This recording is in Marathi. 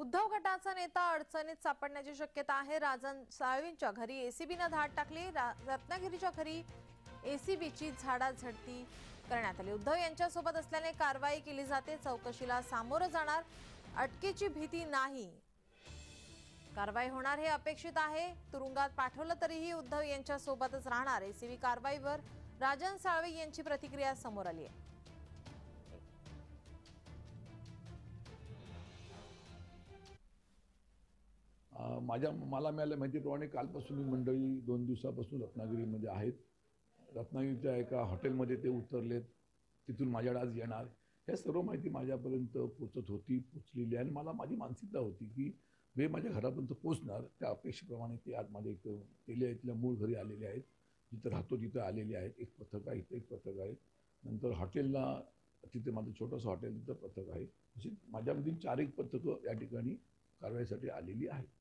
उद्धव गटाचा नेता अडचणीत सापडण्याची शक्यता आहे। राजन साळवींच्या घरी एसीबीने धाड टाकली। रत्नागिरीच्या घरी एसीबीची झाडाझडती करण्यात आली। उद्धव यांच्यासोबत असल्याने कारवाई केली जाते। चौकशीला सामोरं जाणार, अटकेची भीती नाही। कारवाई होणार हे अपेक्षित आहे। तुरुंगात पाठवलं तरीही उद्धव यांच्यासोबतच राहणार। एसीबी कारवाईवर राजन साळवी यांची प्रतिक्रिया समोर आली आहे। मला मिळाल्या माहितीप्रमाणे कालपासून ही मंडळी 2 दिवसापासून रत्नागिरीमध्ये आहेत। रत्नागिरीच्या एका हॉटेलमध्ये ते उतरलेत, तिथून माझ्याकडे आज येणार। हे सर्व माहिती माझ्यापर्यंत पोचलेली आहे आणि मला माझी मानसिकता होती की वे माझ्या घरापर्यंत पोचणार। त्या अपेक्षेप्रमाणे ते आज माझ्या इथल्या मूळ घरी आलेले आहेत। जिथं राहतो तिथं आलेले आहेत। एक पथक आहे, इथं एक पथक आहे। नंतर हॉटेलला तिथे माझं छोटंसं हॉटेल तिथं पथक आहे। अशी माझ्यामधील 4 एक पथकं या ठिकाणी कारवाईसाठी आलेली आहेत।